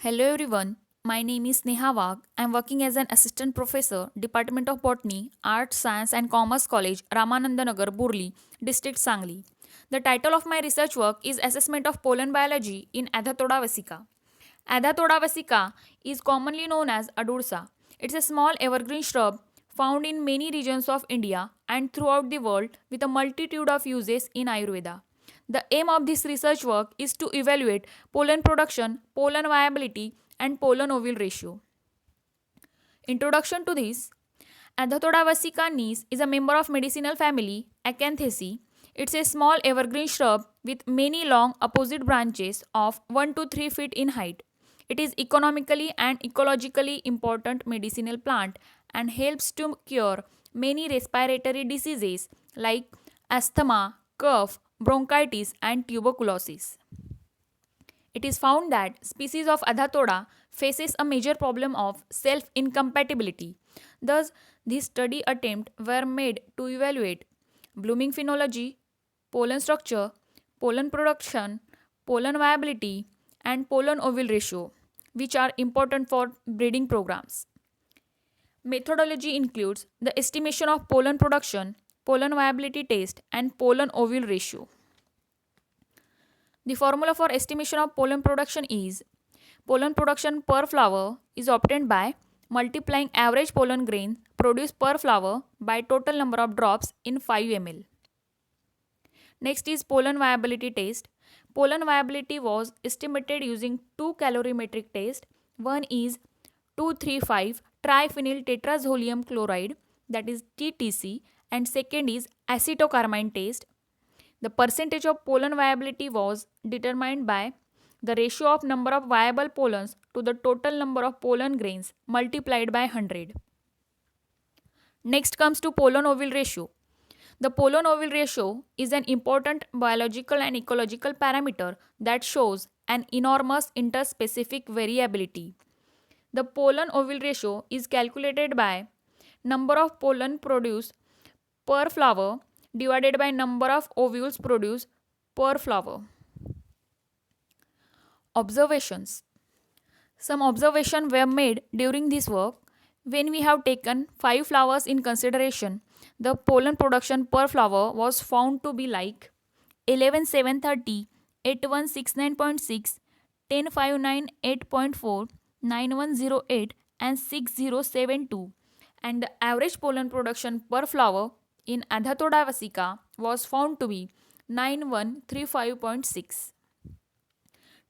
Hello everyone, my name is Sneha Waman. I am working as an assistant professor, Department of Botany, Arts, Science and Commerce College, Ramanandnagar, Burli, Dist-Sangli. The title of my research work is Assessment of Pollen Biology in Adhathoda vesica. Adhathoda vesica is commonly known as Adursa. It's a small evergreen shrub found in many regions of India and throughout the world with a multitude of uses in Ayurveda. The aim of this research work is to evaluate pollen production, pollen viability, and pollen ovule ratio. Introduction to this: Adhathoda vesica Nis is a member of medicinal family Acanthaceae. It's a small evergreen shrub with many long opposite branches of 1 to 3 feet in height. It is economically and ecologically important medicinal plant and helps to cure many respiratory diseases like asthma, cough, bronchitis, and tuberculosis. It is found that species of Adhathoda faces a major problem of self-incompatibility. Thus, these study attempts were made to evaluate blooming phenology, pollen structure, pollen production, pollen viability, and pollen ovule ratio, which are important for breeding programs. Methodology includes the estimation of pollen production, pollen viability test, and pollen ovule ratio. The formula for estimation of pollen production is: pollen production per flower is obtained by multiplying average pollen grain produced per flower by total number of drops in 5 ml. Next is pollen viability test. Pollen viability was estimated using two calorimetric tests. One is 235 triphenyl tetrazolium chloride, that is TTC, and second is acetocarmine test. The percentage of pollen viability was determined by the ratio of number of viable pollens to the total number of pollen grains multiplied by 100. Next comes to pollen ovule ratio. The pollen ovule ratio is an important biological and ecological parameter that shows an enormous interspecific variability. The pollen ovule ratio is calculated by number of pollen produced per flower divided by number of ovules produced per flower. Observations. Some observations were made during this work. When we have taken 5 flowers in consideration, the pollen production per flower was found to be like 11730, 8169.6, 10598.4, 9108 and 6072, and the average pollen production per flower in Adhathoda vesica was found to be 9135.6.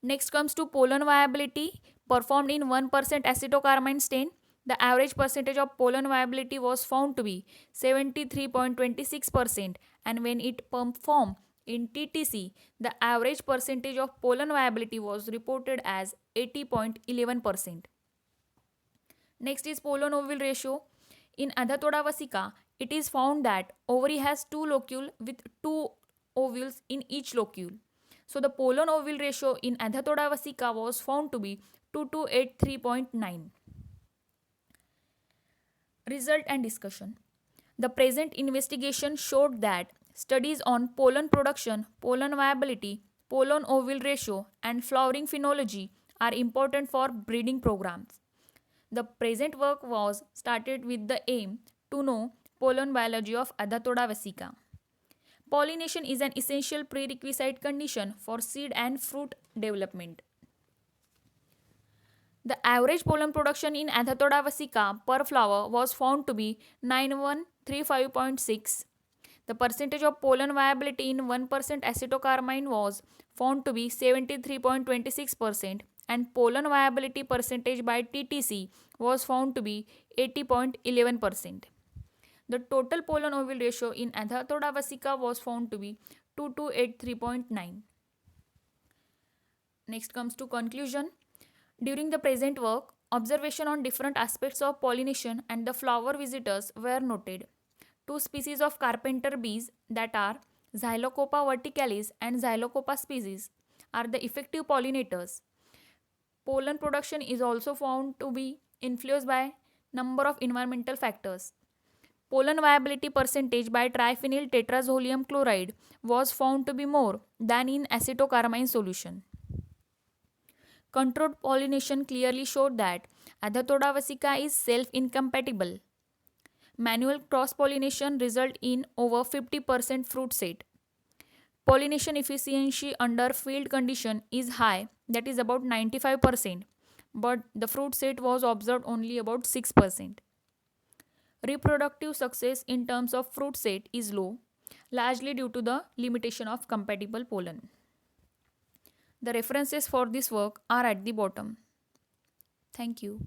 Next comes to pollen viability performed in 1% acetocarmine stain. The average percentage of pollen viability was found to be 73.26%, and when it performed in TTC, the average percentage of pollen viability was reported as 80.11%. Next is pollen ovule ratio. In Adhathoda vesica, it is found that ovary has two locule with two ovules in each locule. So the pollen ovule ratio in Adhathoda vesica was found to be 2283.9. Result and discussion. The present investigation showed that studies on pollen production, pollen viability, pollen ovule ratio, and flowering phenology are important for breeding programs. The present work was started with the aim to know pollen biology of Adhathoda vesica. Pollination is an essential prerequisite condition for seed and fruit development. The average pollen production in Adhathoda vesica per flower was found to be 9135.6. The percentage of pollen viability in 1% acetocarmine was found to be 73.26%, and pollen viability percentage by TTC was found to be 80.11%. The total pollen ovule ratio in Adhathoda vesica was found to be 2283.9. Next comes to conclusion. During the present work, observation on different aspects of pollination and the flower visitors were noted. Two species of carpenter bees, that are Xylocopa verticalis and Xylocopa species, are the effective pollinators. Pollen production is also found to be influenced by number of environmental factors. Pollen viability percentage by triphenyl tetrazolium chloride was found to be more than in acetocarmine solution. Controlled pollination clearly showed that Adhatoda vasica is self-incompatible. Manual cross-pollination result in over 50% fruit set. Pollination efficiency under field condition is high, that is about 95%, but the fruit set was observed only about 6%. Reproductive success in terms of fruit set is low, largely due to the limitation of compatible pollen. The references for this work are at the bottom. Thank you.